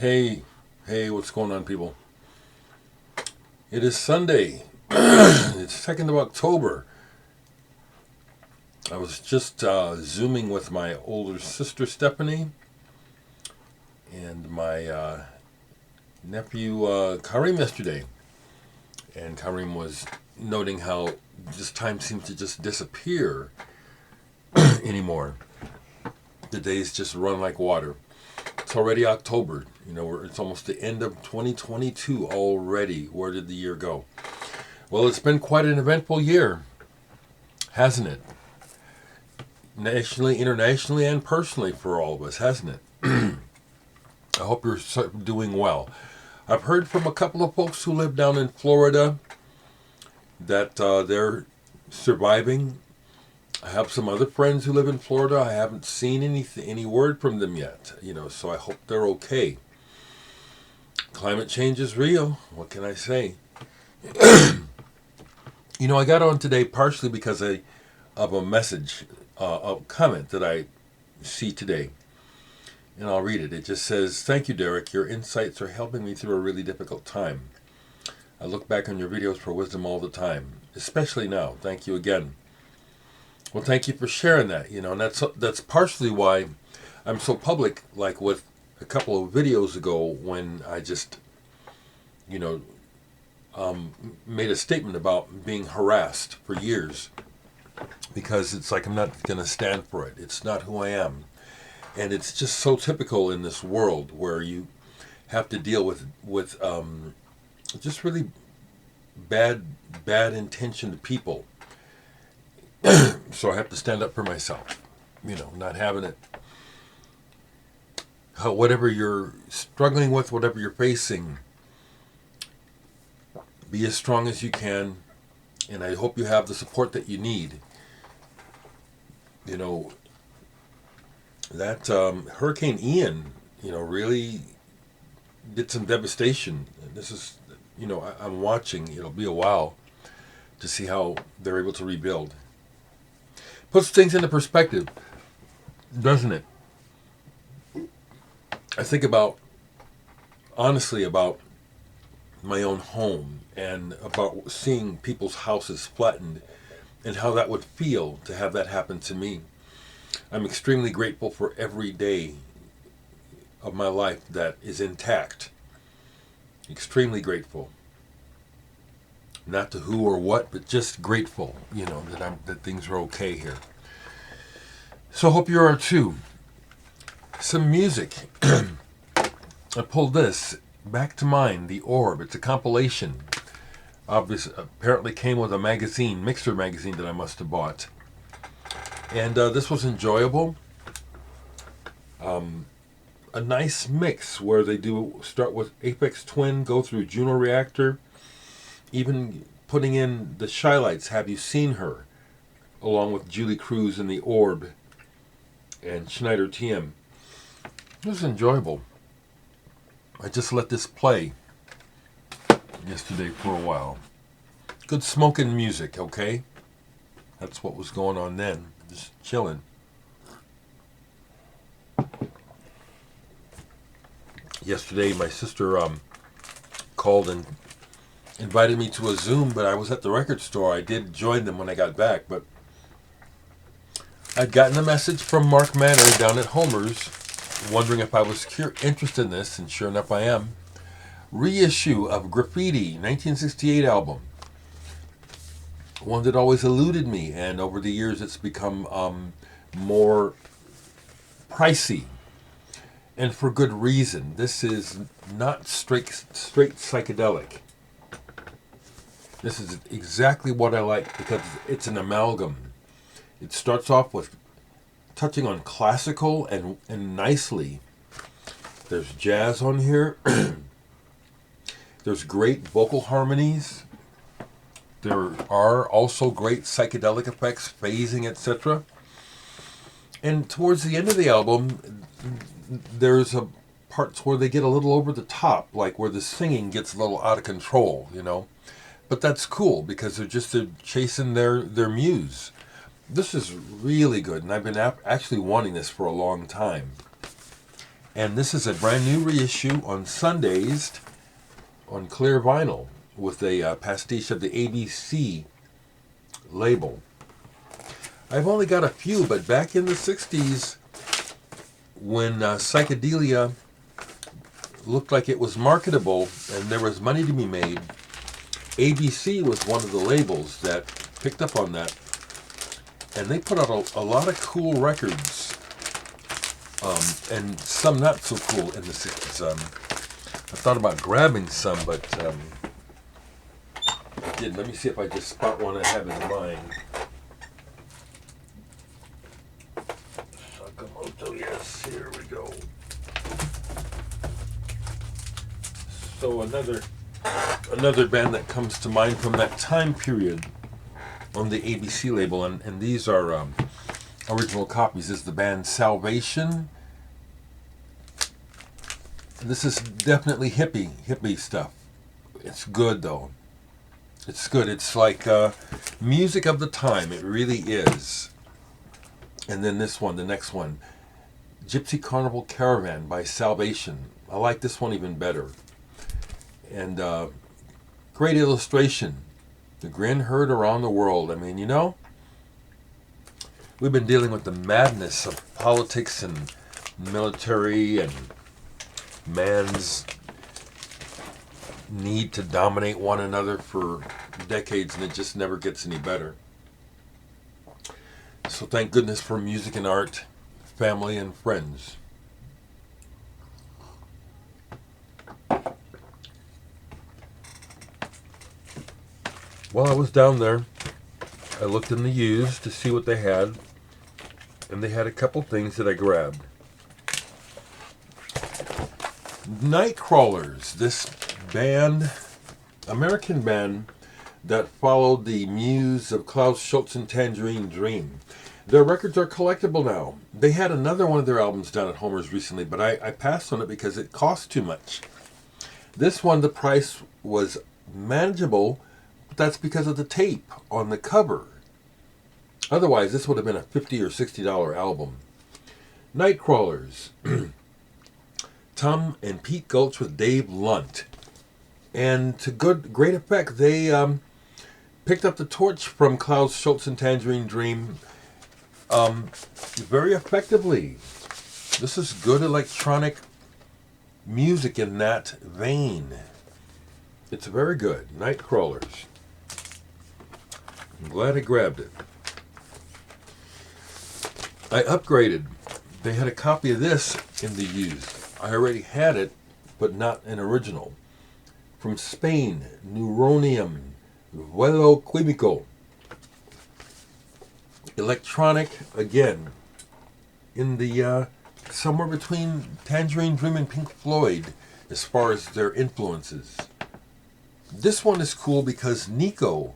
Hey, what's going on, people? It is Sunday. It's 2nd of October. I was just Zooming with my older sister, Stephanie, and my nephew, Karim, yesterday. And Karim was noting how this time seems to just disappear anymore. The days just run like water. It's already October. It's almost the end of 2022 already. Where did the year go? Well, it's been quite an eventful year, hasn't it? Nationally, internationally, and personally for all of us, hasn't it? I hope you're doing well. I've heard from a couple of folks who live down in Florida that they're surviving. I have some other friends who live in Florida. I haven't seen any word from them yet, so I hope they're okay. Climate change is real. What can I say? I got on today partially because of a message, a comment that I see today. And I'll read it. It just says, "Thank you, Dereck. Your insights are helping me through a really difficult time. I look back on your videos for wisdom all the time, especially now. Thank you again." Well, thank you for sharing that, and that's partially why I'm so public, like with a couple of videos ago when I just, made a statement about being harassed for years, because it's like I'm not going to stand for it. It's not who I am. And it's just so typical in this world where you have to deal with just really bad intentioned people. So I have to stand up for myself, not having it. Whatever you're struggling with, whatever you're facing, be as strong as you can, and I hope you have the support that you need. That Hurricane Ian, really did some devastation. And this is, I'm watching. It'll be a while to see how they're able to rebuild. Puts things into perspective, doesn't it? I think honestly about my own home and about seeing people's houses flattened and how that would feel to have that happen to me. I'm extremely grateful for every day of my life that is intact. Extremely grateful. Not to who or what, but just grateful, that things are okay here. So I hope you are too. Some music. I pulled this back to mind, The Orb. It's a compilation. Apparently came with a magazine, Mixer magazine, that I must have bought. And this was enjoyable. A nice mix where they do start with Aphex Twin, go through Juno Reactor, even putting in the Shylights, Have You Seen Her, along with Julie Cruz and The Orb and Schneider TM. It was enjoyable. I just let this play yesterday for a while. Good smoking music, okay? That's what was going on then. Just chilling. Yesterday, my sister called and invited me to a Zoom, but I was at the record store. I did join them when I got back, but I'd gotten a message from Mark Manor down at Homer's, wondering if I was interested in this, and sure enough I am. Reissue of Graffiti, 1968 album. One that always eluded me, and over the years it's become more pricey. And for good reason. This is not straight psychedelic. This is exactly what I like because it's an amalgam. It starts off with touching on classical and nicely. There's jazz on here. There's great vocal harmonies. There are also great psychedelic effects, phasing, etc. And towards the end of the album, there's a parts where they get a little over the top, like where the singing gets a little out of control, But that's cool because they're chasing their muse. This is really good, and I've been actually wanting this for a long time. And this is a brand new reissue on Sundays on clear vinyl with a pastiche of the ABC label. I've only got a few, but back in the 60s, when psychedelia looked like it was marketable and there was money to be made, ABC was one of the labels that picked up on that. And they put out a lot of cool records, and some not so cool in the 60s. I thought about grabbing some, but I didn't. Let me see if I just spot one I have in mind. Sakamoto, yes, here we go. So another band that comes to mind from that time period on the ABC label, and these are original copies, is the band Salvation. This is definitely hippie stuff. It's good though. It's good. It's like music of the time. It really is. And then this one, the next one, Gypsy Carnival Caravan by Salvation. I like this one even better. And great illustration. The grin heard around the world. I mean, you know, we've been dealing with the madness of politics and military and man's need to dominate one another for decades, and it just never gets any better. So thank goodness for music and art, family and friends. While I was down there, I looked in the used to see what they had, and they had a couple things that I grabbed. Nightcrawlers, this band, American band that followed the muse of Klaus Schulze and Tangerine Dream. Their records are collectible now. They had another one of their albums down at Homer's recently, but I passed on it because it cost too much. This one, the price was manageable, but that's because of the tape on the cover. Otherwise, this would have been a $50 or $60 album. Nightcrawlers. Tom and Pete Gulch with Dave Lunt. And to great effect, they picked up the torch from Klaus Schulze and Tangerine Dream very effectively. This is good electronic music in that vein. It's very good. Nightcrawlers. I'm glad I grabbed it. I upgraded. They had a copy of this in the used. I already had it, but not an original. From Spain, Neuronium, Vuelo, Quimico. Electronic, again, in the somewhere between Tangerine Dream and Pink Floyd as far as their influences. This one is cool because Nico,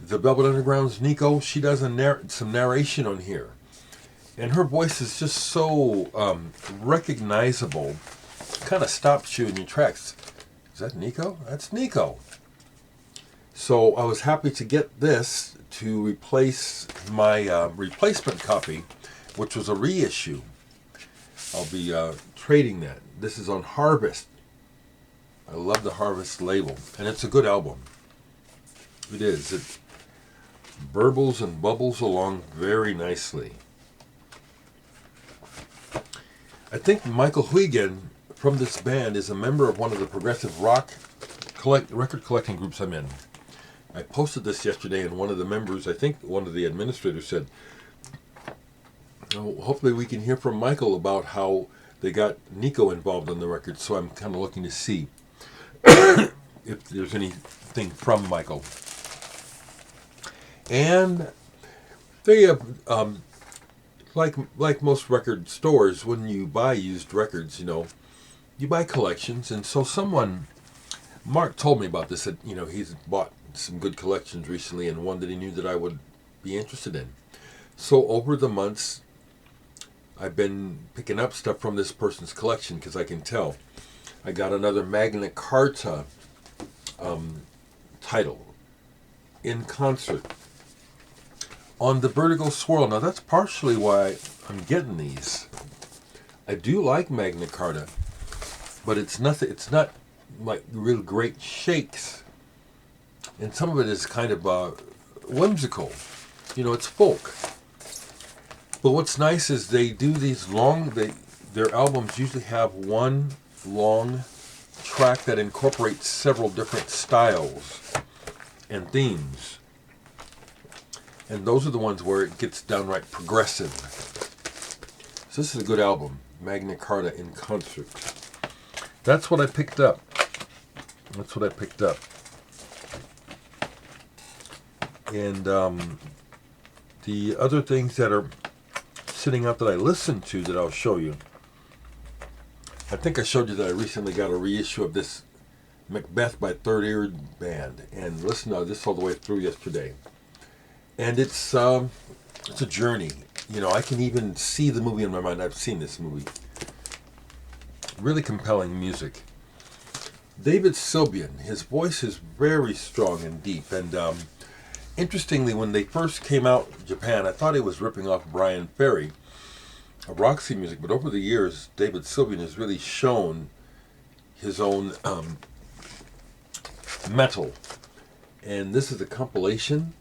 the Velvet Underground's Nico, she does some narration on here. And her voice is just so recognizable. Kind of stops you in your tracks. Is that Nico? That's Nico. So I was happy to get this to replace my replacement copy, which was a reissue. I'll be trading that. This is on Harvest. I love the Harvest label. And it's a good album. It is. It burbles and bubbles along very nicely. I think Michael Higgins from this band is a member of one of the progressive rock record collecting groups I'm in. I posted this yesterday, and one of the members, I think one of the administrators, said, oh, hopefully we can hear from Michael about how they got Nico involved in the record. So I'm kind of looking to see if there's anything from Michael. And they have... Like most record stores, when you buy used records, you buy collections. And so Mark told me about this, that, he's bought some good collections recently and one that he knew that I would be interested in. So over the months, I've been picking up stuff from this person's collection because I can tell. I got another Magna Carta title, In Concert, on the Vertigo Swirl. Now that's partially why I'm getting these. I do like Magna Carta, but it's nothing. It's not like real great shakes, and some of it is kind of whimsical. It's folk. But what's nice is they do these long. Their albums usually have one long track that incorporates several different styles and themes. And those are the ones where it gets downright progressive. So this is a good album, Magna Carta in concert. That's what I picked up. And the other things that are sitting out that I listened to that I'll show you. I think I showed you that I recently got a reissue of this Macbeth by Third Ear Band, and listened to this all the way through yesterday. And it's a journey. I can even see the movie in my mind. I've seen this movie. Really compelling music. David Sylvian, his voice is very strong and deep. And interestingly, when they first came out in Japan, I thought he was ripping off Brian Ferry of Roxy Music. But over the years, David Sylvian has really shown his own metal. And this is a compilation.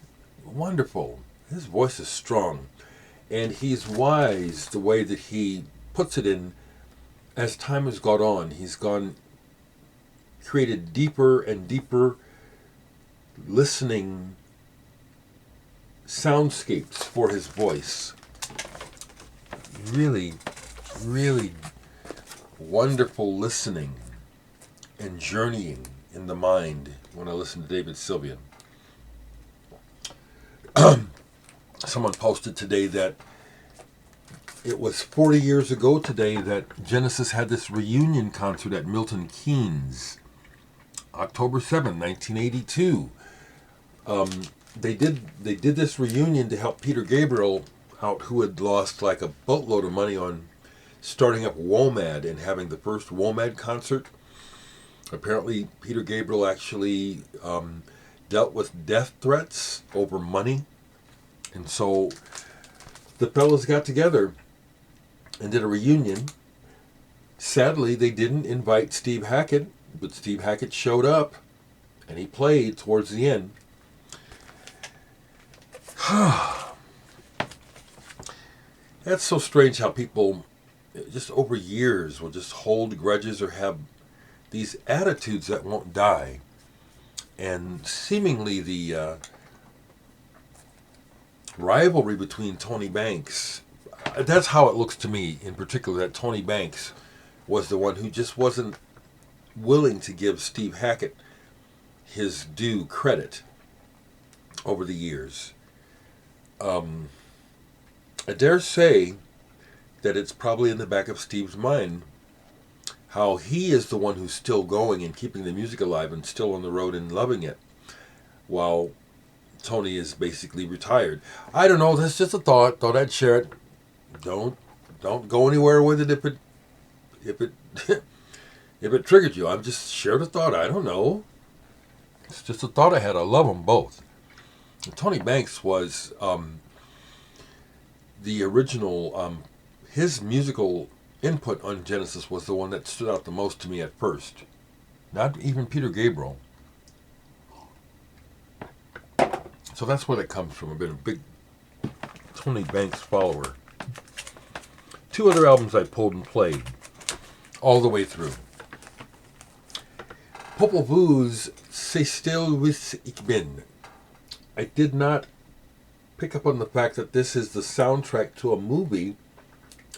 Wonderful. His voice is strong. And he's wise the way that he puts it in. As time has gone on, he's created deeper and deeper listening soundscapes for his voice. Really, really wonderful listening and journeying in the mind when I listen to David Sylvian. Someone posted today that it was 40 years ago today that Genesis had this reunion concert at Milton Keynes, October 7, 1982. They did this reunion to help Peter Gabriel out, who had lost like a boatload of money on starting up WOMAD and having the first WOMAD concert. Apparently, Peter Gabriel actually dealt with death threats over money. And so the fellas got together and did a reunion. Sadly, they didn't invite Steve Hackett, but Steve Hackett showed up and he played towards the end. That's so strange how people just over years will just hold grudges or have these attitudes that won't die. And seemingly the rivalry between Tony Banks, that's how it looks to me in particular, that Tony Banks was the one who just wasn't willing to give Steve Hackett his due credit over the years. I dare say that it's probably in the back of Steve's mind how he is the one who's still going and keeping the music alive and still on the road and loving it, while Tony is basically retired. I don't know. That's just a thought. Thought I'd share it. Don't go anywhere with it if it if it triggered you. I've just shared a thought. I don't know. It's just a thought I had. I love them both. And Tony Banks was the original. His musical input on Genesis was the one that stood out the most to me at first. Not even Peter Gabriel. So that's where that comes from. I've been a big Tony Banks follower. 2 other albums I pulled and played all the way through. Popol Vuh's C'est still wisse ik ben. I did not pick up on the fact that this is the soundtrack to a movie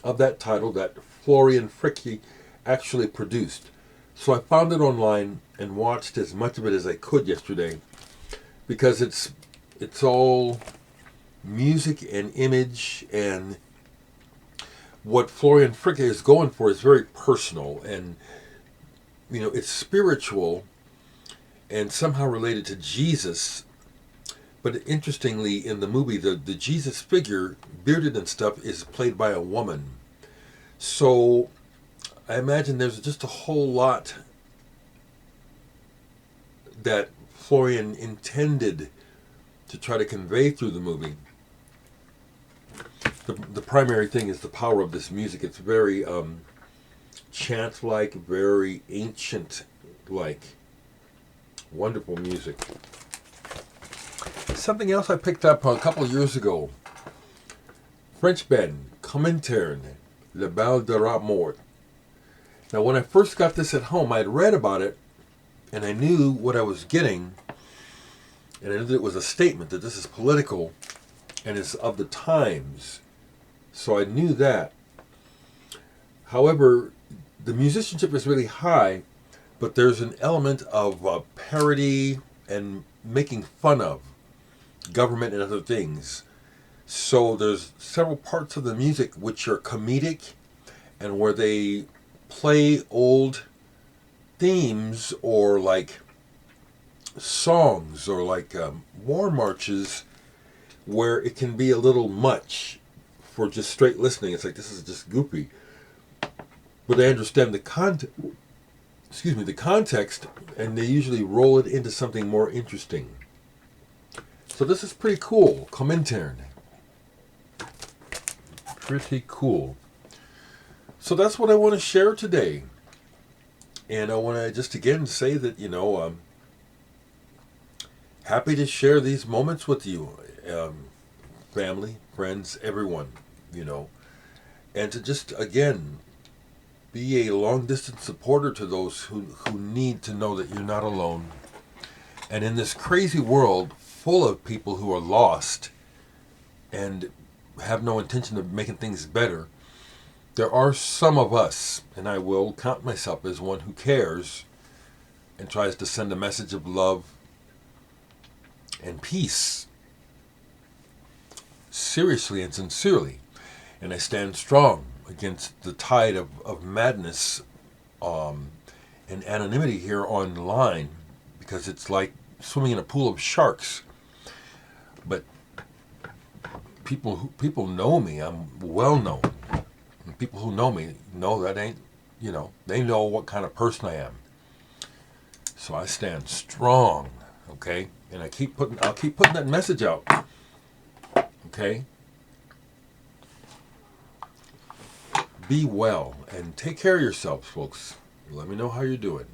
of that title that Florian Fricke actually produced. So I found it online and watched as much of it as I could yesterday, because it's all music and image, and what Florian Fricke is going for is very personal, and it's spiritual and somehow related to Jesus. But interestingly, in the movie, the Jesus figure, bearded and stuff, is played by a woman. So I imagine there's just a whole lot that Florian intended to try to convey through the movie. the primary thing is the power of this music. It's very chant-like, very ancient-like. Wonderful music. Something else I picked up a couple of years ago. French band, Kommintern, Le Bal Du Rat Mort. Now, when I first got this at home, I had read about it, and I knew what I was getting, and I knew that it was a statement, that this is political, and it's of the times. So I knew that. However, the musicianship is really high, but there's an element of parody and making fun of government and other things. So there's several parts of the music which are comedic and where they play old themes or like songs or like war marches where it can be a little much for just straight listening. It's like, this is just goopy. But they understand the context, and they usually roll it into something more interesting. So this is pretty cool. Kommintern. Pretty cool. So that's what I want to share today. And I want to just again say that, happy to share these moments with you. Family, friends, everyone, And to just, again, be a long-distance supporter to those who need to know that you're not alone. And in this crazy world full of people who are lost and have no intention of making things better, there are some of us, and I will count myself as one who cares and tries to send a message of love and peace, seriously and sincerely. And I stand strong against the tide of madness and anonymity here online, because it's like swimming in a pool of sharks. But people know me. I'm well known. And people who know me know that ain't, they know what kind of person I am. So I stand strong, okay? And I'll keep putting that message out, okay? Be well and take care of yourselves, folks. Let me know how you're doing.